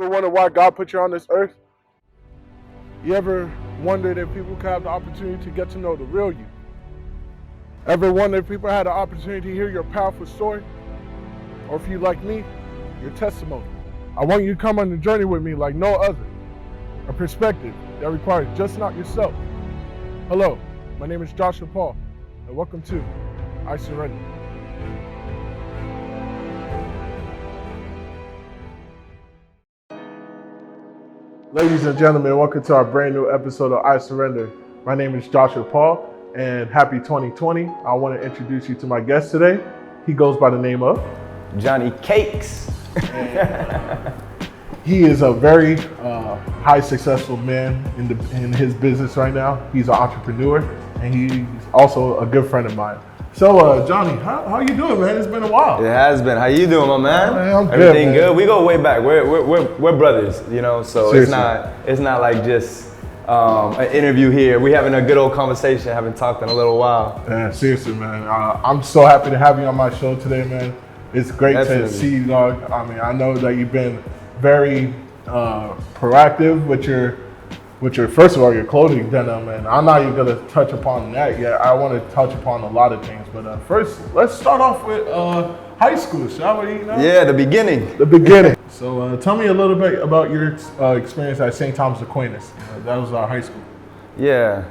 ever wonder why God put you on this earth? You ever wondered if people could have the opportunity to get to know the real you? Ever wonder if people had the opportunity to hear your powerful story? Or if you, like me, your testimony? I want you to come on the journey with me like no other. A perspective that requires just not yourself. Hello, my name is Joshua Paul, and welcome to I Surrender. Ladies and gentlemen, welcome to our brand new episode of I Surrender. My name is Joshua Paul, and happy 2020. I want to introduce you to my guest today. He goes by the name of Johnny CAKES. He is a very high successful man in his business right now. He's an entrepreneur, and he's also a good friend of mine. So, Johnny, how you doing, man? It's been a while. It has been. How you doing, my man? I'm good, Everything man. good? We go way back. We're brothers, you know. So Seriously. it's not like just an interview here. We having a good old conversation. Haven't talked in a little while. Yeah, seriously, man. I'm so happy to have you on my show today, man. It's great Definitely. to see you, dog. I mean, I know that you've been very proactive with your first of all, your clothing denim, and I'm not even gonna touch upon that yet. I want to touch upon a lot of things, but first, let's start off with high school, shall we? You know? Yeah, the beginning. The beginning. So tell me a little bit about your experience at St. Thomas Aquinas. That was our high school. Yeah.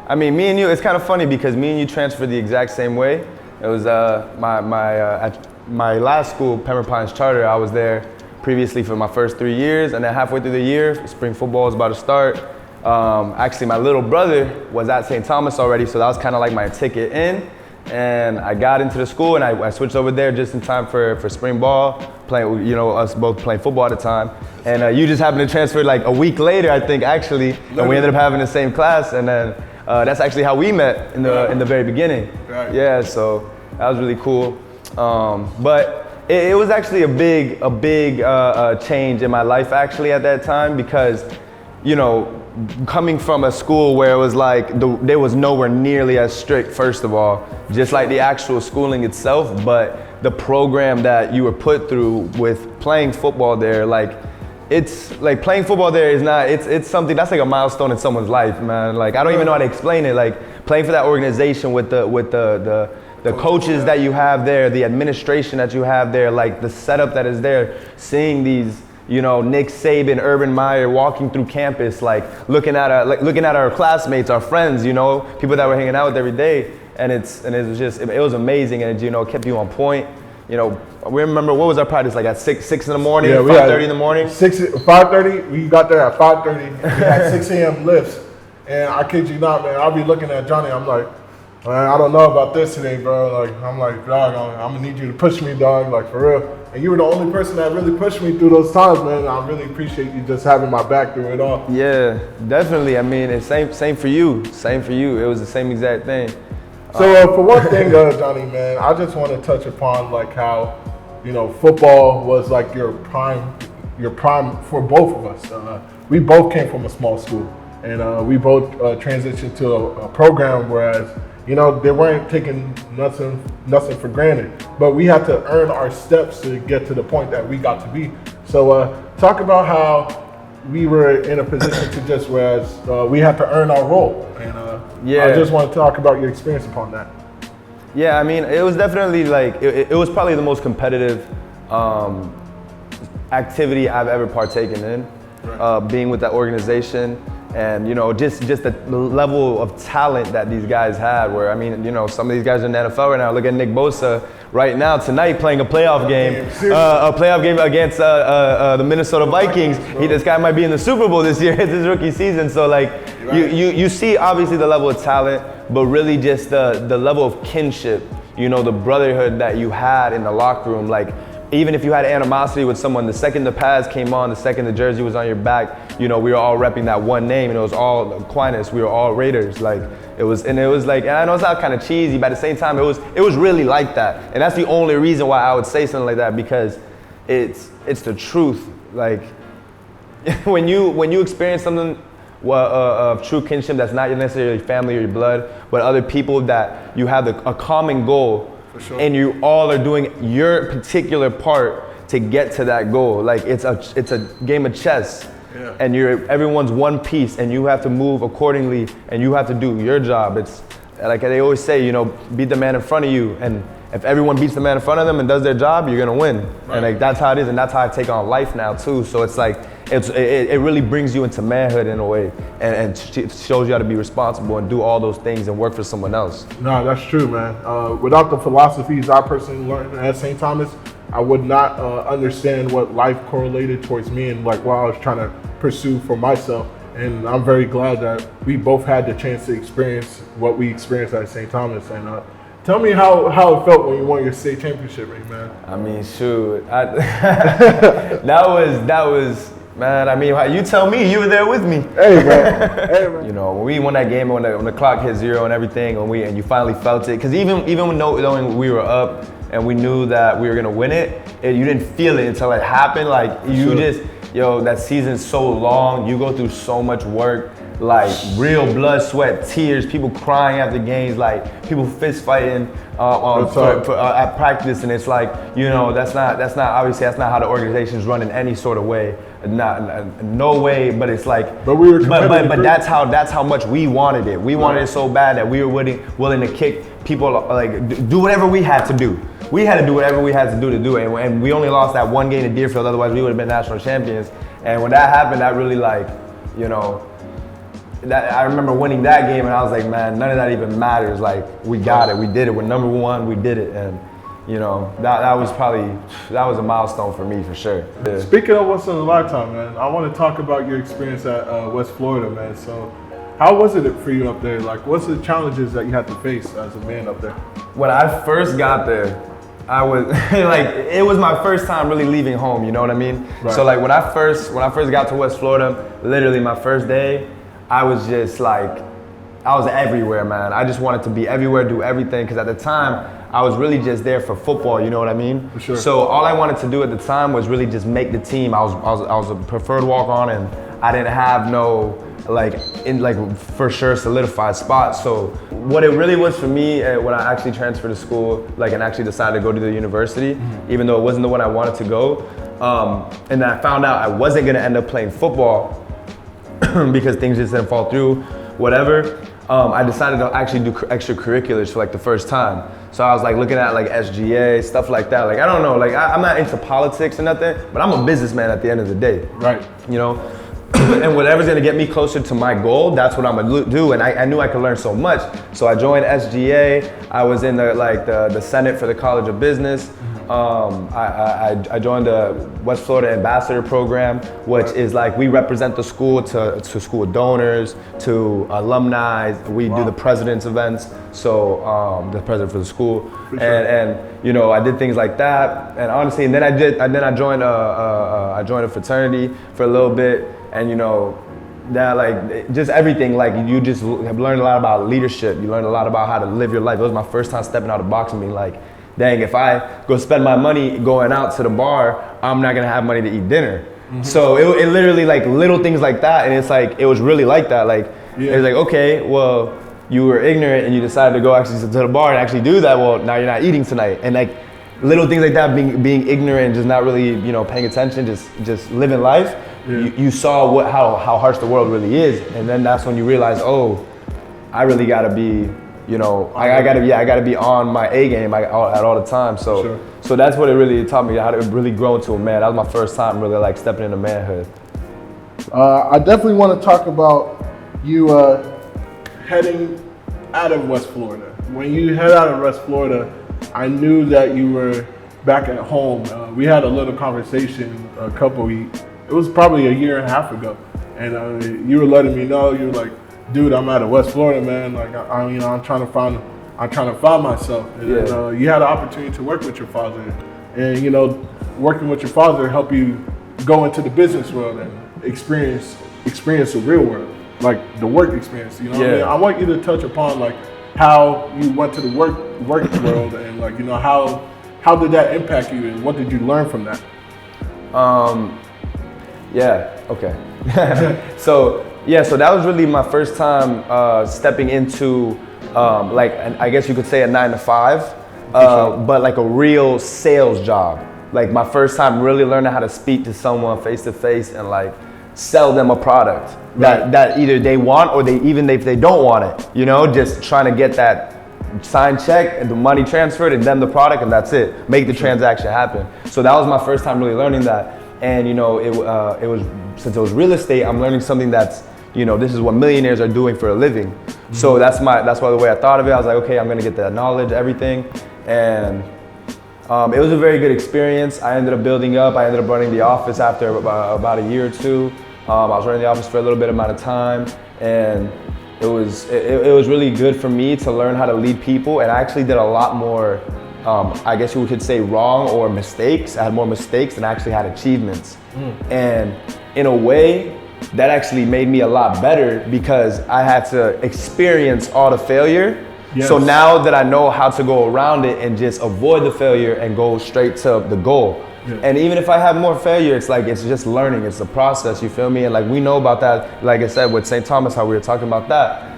I mean, me and you. It's kind of funny because me and you transferred the exact same way. It was at my last school, Pembroke Pines Charter. I was there previously for my first 3 years, and then halfway through the year, spring football was about to start. Actually, my little brother was at St. Thomas already, so that was kind of like my ticket in. And I got into the school, and I switched over there just in time for spring ball, playing, you know, us both playing football at the time. And you just happened to transfer like a week later, I think, actually, and we ended up having the same class. And then that's actually how we met in the very beginning. Right. Yeah, so that was really cool. But it was actually a big change in my life actually at that time, because, you know, coming from a school where it was like there was nowhere nearly as strict, first of all, just like the actual schooling itself, but the program that you were put through with playing football there, like, it's like playing football there is not, it's something that's like a milestone in someone's life, man. Like, I don't even know how to explain it. Like, playing for that organization with the coaches that you have there, the administration that you have there, like the setup that is there, seeing these, you know, Nick Saban, Urban Meyer walking through campus, like looking at our classmates, our friends, you know, people that we're hanging out with every day, and it was amazing, and it, you know, kept you on point. You know, we remember, what was our practice like at 6 in the morning, Yeah, 5:30 in the morning? 5:30. We got there at 5:30. We had 6 a.m. lifts, and I kid you not, man. I'll be looking at Johnny. I'm like, man, I don't know about this today, bro. Like, I'm like, dog, I'm gonna need you to push me, dog, like, for real. And you were the only person that really pushed me through those times, man. I really appreciate you just having my back through it all. Yeah, definitely. I mean, it's same for you. Same for you. It was the same exact thing. So for one thing, Johnny, man, I just want to touch upon like how, you know, football was like your prime for both of us. We both came from a small school, and we both transitioned to a program, whereas, you know, they weren't taking nothing for granted, but we had to earn our steps to get to the point that we got to be. So talk about how we were in a position to just, whereas we had to earn our role. And Yeah. I just want to talk about your experience upon that. Yeah, I mean, it was definitely like, it was probably the most competitive activity I've ever partaken in, being with that organization. And, you know, just the level of talent that these guys had, where, I mean, you know, some of these guys are in the NFL right now. Look at Nick Bosa right now, tonight, playing a playoff game against the Minnesota Vikings. This guy might be in the Super Bowl this year. It's his rookie season. So, like, you see obviously the level of talent, but really just the level of kinship, you know, the brotherhood that you had in the locker room. Like, even if you had animosity with someone, the second the pads came on, the second the jersey was on your back, you know, we were all repping that one name, and it was all Aquinas. We were all Raiders. Like, it was like, and I know it's not kind of cheesy, but at the same time, it was really like that. And that's the only reason why I would say something like that, because it's the truth. Like, when you experience something of true kinship that's not necessarily family or your blood, but other people that you have a common goal, For sure. and you all are doing your particular part to get to that goal. Like it's a game of chess. Yeah. And everyone's one piece, and you have to move accordingly, and you have to do your job. It's like they always say, you know, beat the man in front of you, and if everyone beats the man in front of them and does their job, you're gonna win. Right. And like that's how it is, and that's how I take on life now too. So it's like it really brings you into manhood in a way, and shows you how to be responsible and do all those things and work for someone else. No, that's true, man. Without the philosophies I personally learned at St. Thomas, I would not understand what life correlated towards me and like what I was trying to pursue for myself. And I'm very glad that we both had the chance to experience what we experienced at St. Thomas. And tell me how it felt when you won your state championship ring, man. I mean, shoot, that was, man. I mean, you tell me, you were there with me. Hey, man. You know, when we won that game, when the clock hit 0 and everything, and you finally felt it, because even knowing we were up and we knew that we were gonna win it, you didn't feel it until it happened. Like you just, that season's so long. You go through so much work, like real blood, sweat, tears, people crying after games, like people fist fighting at practice, and it's like, that's not obviously that's not how the organization's run in any sort of way. No way, but it's like, but we were but that's how much we wanted it. We wanted it so bad that we were willing to kick people, like do whatever we had to do. We had to do whatever we had to do it, and we only lost that one game to Deerfield. Otherwise, we would have been national champions. And when that happened, that really that I remember winning that game, and I was like, man, none of that even matters. Like we got it, we did it. We're number one, we did it, and that was a milestone for me for sure. Yeah. Speaking of once in a lifetime, man, I want to talk about your experience at West Florida, man. So, how was it for you up there? Like, what's the challenges that you had to face as a man up there? When I first got there, I was like, it was my first time really leaving home. You know what I mean? Right. So like when I first got to West Florida, literally my first day, I was just like, I was everywhere, man. I just wanted to be everywhere, do everything, because at the time, I was really just there for football, you know what I mean? For sure. So all I wanted to do at the time was really just make the team. I was a preferred walk-on, and I didn't have no for sure solidified spot. So what it really was for me when I actually transferred to school, and actually decided to go to the university, even though it wasn't the one I wanted to go, and then I found out I wasn't gonna end up playing football because things just didn't fall through, whatever. I decided to actually do extracurriculars for the first time. So I was looking at SGA, stuff like that. I don't know, I'm not into politics or nothing, but I'm a businessman at the end of the day. Right. And whatever's gonna get me closer to my goal, that's what I'm gonna do. And I knew I could learn so much. So I joined SGA. I was in the Senate for the College of Business. I joined the West Florida Ambassador Program, which is we represent the school to school donors, to alumni. We do the president's events, so the president for the school, and I did things like that. And honestly, and then I joined a fraternity for a little bit, and that just everything, you just have learned a lot about leadership. You learn a lot about how to live your life. It was my first time stepping out of the box and being dang, if I go spend my money going out to the bar, I'm not gonna have money to eat dinner. Mm-hmm. So it literally little things like that, and it's it was really like that. It's okay, well, you were ignorant and you decided to go actually to the bar and actually do that. Well, now you're not eating tonight, and little things like that, being ignorant, just not really paying attention, just living life. Yeah. You saw how harsh the world really is, and then that's when you realize, oh, I really gotta be. I gotta be on my A game at all the time. So, sure. So that's what it really taught me, how to really grow into a man. That was my first time really stepping into manhood. I definitely want to talk about you heading out of West Florida. When you head out of West Florida, I knew that you were back at home. We had a little conversation it was probably a year and a half ago, and you were letting me know, you were like, dude, I'm out of West Florida, man. I'm trying to find myself. And yeah. You had an opportunity to work with your father, and working with your father helped you go into the business world and experience the real world, the work experience. Yeah. What I mean? I want you to touch upon how you went to the work world, and how did that impact you, and what did you learn from that? Yeah. Okay. So that was really my first time stepping into, I guess you could say a 9 to 5, but a real sales job. like my first time really learning how to speak to someone face to face and like sell them a product that either they want or even if they don't want it, you know, just trying to get that signed check and the money transferred and then the product and that's it, make the transaction happen. So that was my first time really learning that. And you know, it was, since it was real estate, I'm learning something that's, you know, this is what millionaires are doing for a living. So that's why the way I thought of it. I was like, okay, I'm gonna get that knowledge, everything. And it was a very good experience. I ended up building up. I ended up running the office after about a year or two. I was running the office for a little bit amount of time, and it was really good for me to learn how to lead people. And I actually did a lot more, I guess you could say, wrong or mistakes. I had more mistakes than I actually had achievements. And in a way, that actually made me a lot better because I had to experience all the failure. Yes. So now that I know how to go around it and just avoid the failure and go straight to the goal. Yeah. And even if I have more failure, it's like, it's just learning, it's a process, you feel me? And like, we know about that, like I said, with St. Thomas, how we were talking about that.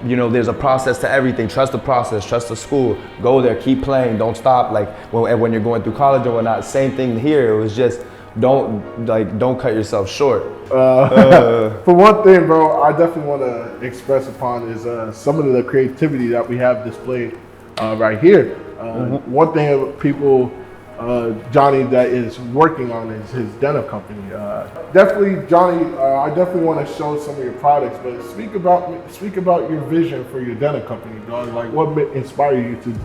You know, there's a process to everything. Trust the process, trust the school, go there, keep playing, don't stop. Like when you're going through college or whatnot, same thing here. It was just, don't cut yourself short. For one thing, bro, I definitely want to express upon is some of the creativity that we have displayed right here. One thing people, Johnny, that is working on is his denim company. Definitely, Johnny, I definitely want to show some of your products, but speak about your vision for your denim company, dog. Like, what inspired you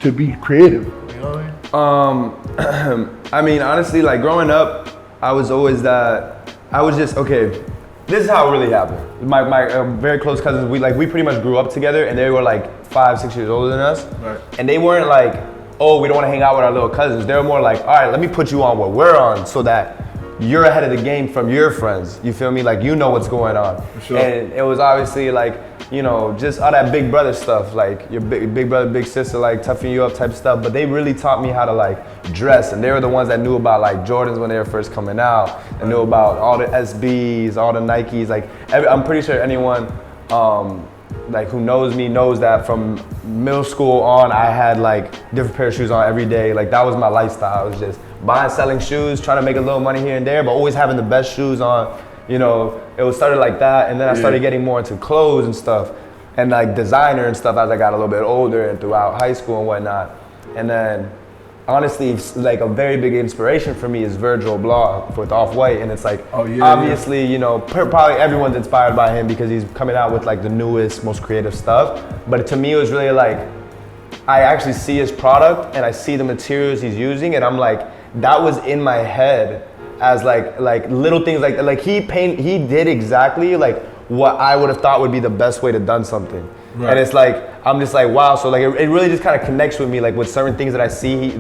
to be creative? You know what I mean? I mean, honestly, like growing up, I was always that. I was just, okay, this is how it really happened. My very close cousins, we pretty much grew up together, and they were like 5-6 years older than us. Right. And they weren't like, oh, we don't want to hang out with our little cousins. They were more like, all right, let me put you on what we're on so that you're ahead of the game from your friends. You feel me? Like, you know what's going on. For sure. And it was obviously like, you know, just all that big brother stuff, like your big brother, big sister, like toughing you up type stuff. But they really taught me how to like dress, and they were the ones that knew about like Jordans when they were first coming out, and knew about all the SBs, all the Nikes. Like I'm pretty sure anyone like who knows me knows that from middle school on, I had like different pair of shoes on every day. Like that was my lifestyle. It was just buying, selling shoes, trying to make a little money here and there, but always having the best shoes on. You know, it was started like that, and then I started getting more into clothes and stuff, and like designer and stuff as I got a little bit older and throughout high school and whatnot. And then, honestly, like a very big inspiration for me is Virgil Abloh with Off-White, and it's like, obviously, you know, probably everyone's inspired by him because he's coming out with like the newest, most creative stuff. But to me, it was really like, I actually see his product and I see the materials he's using, and I'm like, that was in my head as like little things like he did exactly like what I would have thought would be the best way to done something. Right. And it's like, I'm just like, wow. So like it really just kind of connects with me, like with certain things that I see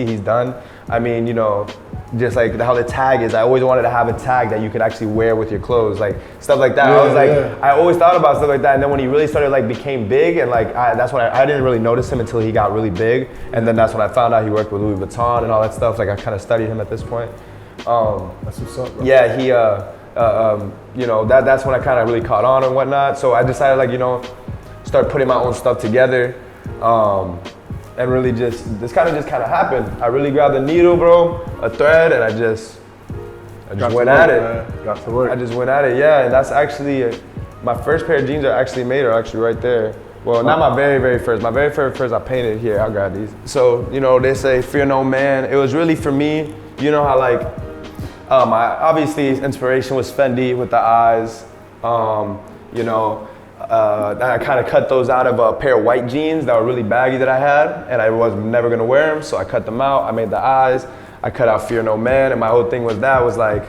he's done. I mean, you know, just like how the tag is. I always wanted to have a tag that you could actually wear with your clothes, like stuff like that. I was like, I always thought about stuff like that. And then when he really started like became big, and like that's when I didn't really notice him until he got really big. And then that's when I found out he worked with Louis Vuitton and all that stuff. Like I kind of studied him at this point. That's what's up, bro. Yeah, he, you know, that's when I kind of really caught on and whatnot. So I decided, like, you know, start putting my own stuff together, and really this kind of happened. I really grabbed a needle, bro, a thread, and I just went at it. Got to work. I just went at it, yeah. And that's actually my first pair of jeans are actually right there. Well, not my very, very first. My very first I painted here. I'll grab these. So, you know, they say fear no man. It was really for me. You know how like. Obviously, inspiration was Fendi with the eyes. You know, I kind of cut those out of a pair of white jeans that were really baggy that I had, and I was never gonna wear them, so I cut them out. I made the eyes. I cut out Fear No Man, and my whole thing was like,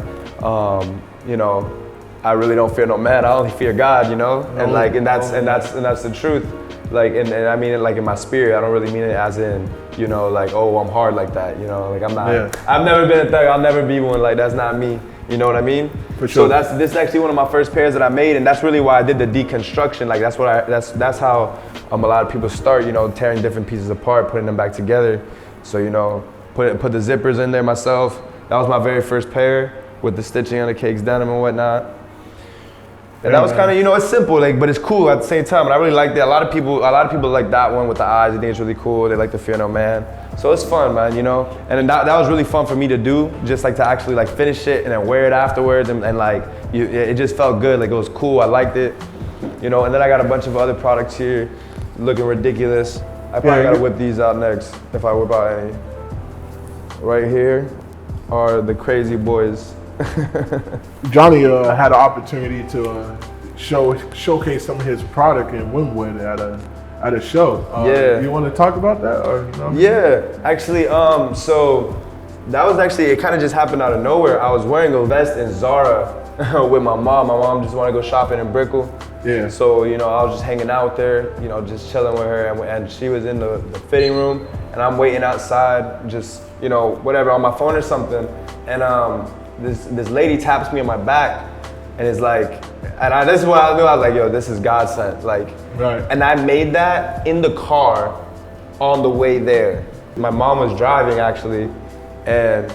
you know, I really don't fear no man. I only fear God. You know, and like, and that's the truth. Like, and I mean it like in my spirit. I don't really mean it as in, you know, like, oh, I'm hard like that. You know, like I'm not. Yeah. I've never been a thug. I'll never be one. Like that's not me. You know what I mean? For sure. So this is actually one of my first pairs that I made, and that's really why I did the deconstruction. Like that's how a lot of people start. You know, tearing different pieces apart, putting them back together. So you know, put the zippers in there myself. That was my very first pair with the stitching on the CAKES denim and whatnot. And that was kind of, you know, it's simple, like, but it's cool at the same time. And I really like that. A lot of people like that one with the eyes. They think it's really cool. They like the Fear No Man. So it's fun, man, you know? And then that was really fun for me to do, just like to actually like finish it and then wear it afterwards and like, it just felt good, like it was cool, I liked it, you know? And then I got a bunch of other products here, looking ridiculous. I probably gotta whip these out next, if I whip out any. Right here are the Crazy Boys. Johnny had an opportunity to showcase some of his product in Wynwood at a show. You want to talk about that, or you know? Yeah, actually, so that was actually, it kind of just happened out of nowhere. I was wearing a vest in Zara with my mom. My mom just wanted to go shopping in Brickell. Yeah. So, you know, I was just hanging out there, you know, just chilling with her, and she was in the fitting room, and I'm waiting outside, just, you know, whatever, on my phone or something, and this lady taps me on my back, and is like, and this is what I knew, I was like, yo, this is God sent, like, right. And I made that in the car on the way there. My mom was driving actually, and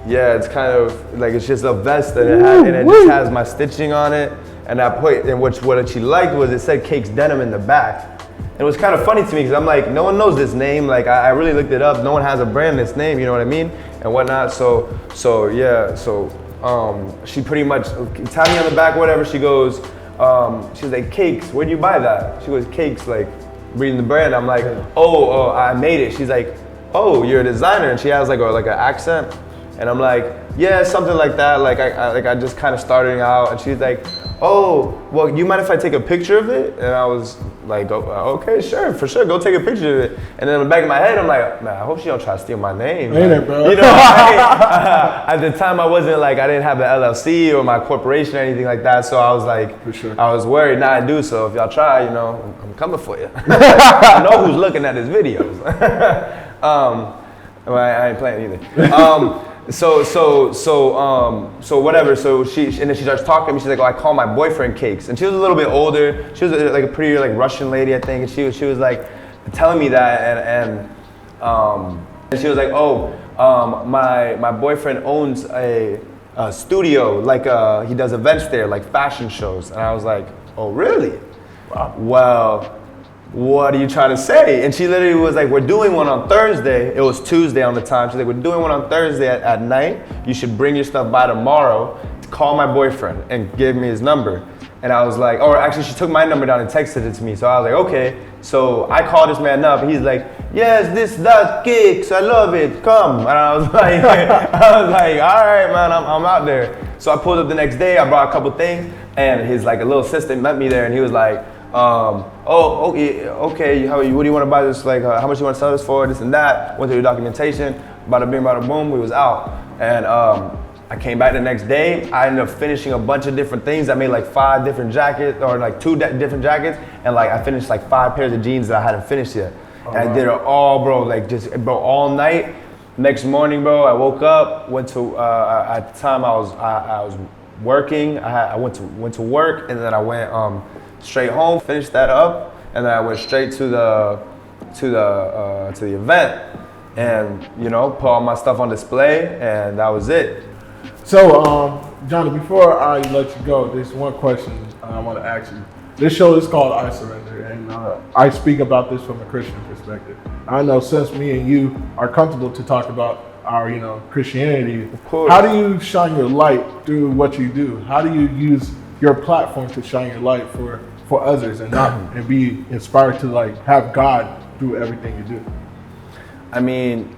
yeah, it's kind of like, it's just a vest that it just has my stitching on it, and I put, and what she liked was it said Cakes Denim in the back. And it was kind of funny to me because I'm like, no one knows this name. Like I really looked it up. No one has a brand this name, you know what I mean? And whatnot. So she pretty much tapped me on the back, whatever. She goes, she was like, Cakes, where'd you buy that? She goes, Cakes, like reading the brand. I'm like, oh, I made it. She's like, oh, you're a designer. And she has like an accent. And I'm like, yeah, something like that. Like I just kind of starting out. And she's like, oh, well, you mind if I take a picture of it? And I was like, okay, sure, for sure, go take a picture of it. And then in the back of my head, I'm like, man, I hope she don't try to steal my name. Ain't it, bro? You know, at the time I wasn't like, I didn't have an LLC or my corporation or anything like that. So I was like, for sure. I was worried. Now I do, so if y'all try, you know, I'm coming for you. I know who's looking at his videos. Well, I ain't playing either. So whatever. So and then she starts talking to me. She's like, oh, I call my boyfriend Cakes, and she was a little bit older. She was like a pretty like Russian lady, I think. And she was like telling me that, and she was like, oh, my boyfriend owns a studio, like he does events there, like fashion shows. And I was like, oh, really? Wow. Well, what are you trying to say? And she literally was like, we're doing one on Thursday. It was Tuesday on the time. She's like, we're doing one on Thursday at night. You should bring your stuff by tomorrow. Call my boyfriend and give me his number. And I was like, or actually she took my number down and texted it to me. So I was like, okay. So I called this man up. He's like, yes, that Cakes, I love it, come. And I was like, all right, man, I'm out there. So I pulled up the next day. I brought a couple things, and his like a little assistant met me there, and he was like, oh, okay, what do you want to buy this, like, how much you want to sell this for, this and that. Went through the documentation, bada bing, bada boom, we was out. And I came back the next day. I ended up finishing a bunch of different things. I made like 5 different jackets, or like 2 different jackets, and like I finished like 5 pairs of jeans that I hadn't finished yet. And I did it all, bro, like just, bro, all night. Next morning, bro, I woke up, went to, at the time I was working. I went to work, and then I went straight home, finished that up, and then I went straight to the event, and you know, put all my stuff on display, and that was it. So, Johnny, before I let you go, there's one question I want to ask you. This show is called I Surrender, and I speak about this from a Christian perspective. I know since me and you are comfortable to talk about our, you know, Christianity, of course. How do you shine your light through what you do? How do you use your platform to shine your light for others and and be inspired to like have God through everything you do? I mean,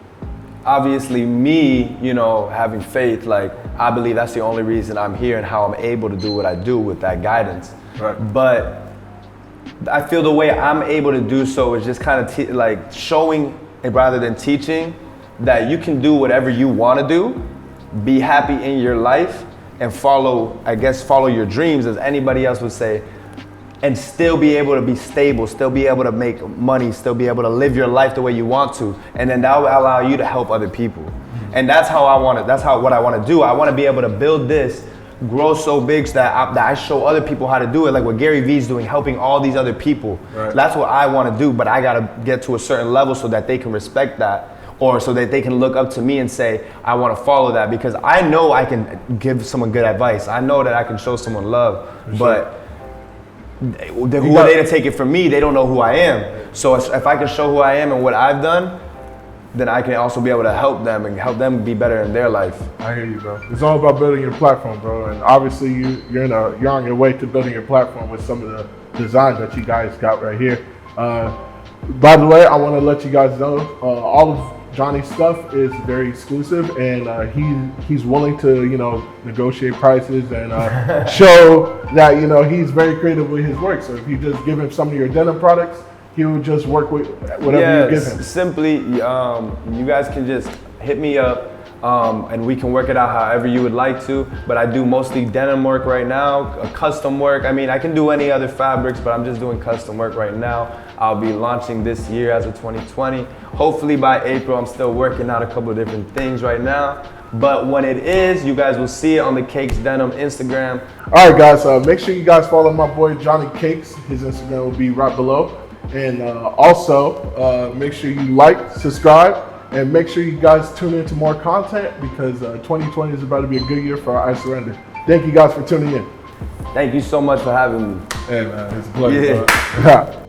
obviously me, you know, having faith, like I believe that's the only reason I'm here and how I'm able to do what I do with that guidance. Right. But I feel the way I'm able to do so is just kind of like showing, rather than teaching, that you can do whatever you want to do, be happy in your life, and follow your dreams, as anybody else would say, and still be able to be stable, still be able to make money, still be able to live your life the way you want to, and then that will allow you to help other people. And that's how I want it. That's what I want to do. I want to be able to build this, grow so big so that I show other people how to do it, like what Gary Vee's doing, helping all these other people. Right. That's what I want to do, but I got to get to a certain level so that they can respect that, or so that they can look up to me and say, I want to follow that, because I know I can give someone good advice. I know that I can show someone love, but who are they to take it from me? They don't know who I am. So if I can show who I am and what I've done, then I can also be able to help them and help them be better in their life. I hear you, bro. It's all about building your platform, bro. And obviously, you're on your way to building your platform with some of the designs that you guys got right here. By the way, I want to let you guys know all of Johnny's stuff is very exclusive, and he's willing to negotiate prices and show that he's very creative with his work. So if you just give him some of your denim products, he will just work with whatever you give him. Simply, you guys can just hit me up and we can work it out however you would like to. But I do mostly denim work right now, custom work. I mean, I can do any other fabrics, but I'm just doing custom work right now. I'll be launching this year as of 2020. Hopefully by April. I'm still working out a couple of different things right now. But when it is, you guys will see it on the Cakes Denim Instagram. All right, guys, make sure you guys follow my boy Johnny Cakes. His Instagram will be right below. And also, make sure you like, subscribe, and make sure you guys tune into more content because 2020 is about to be a good year for I Surrender. Thank you guys for tuning in. Thank you so much for having me. Hey, man, it's a pleasure. Yeah.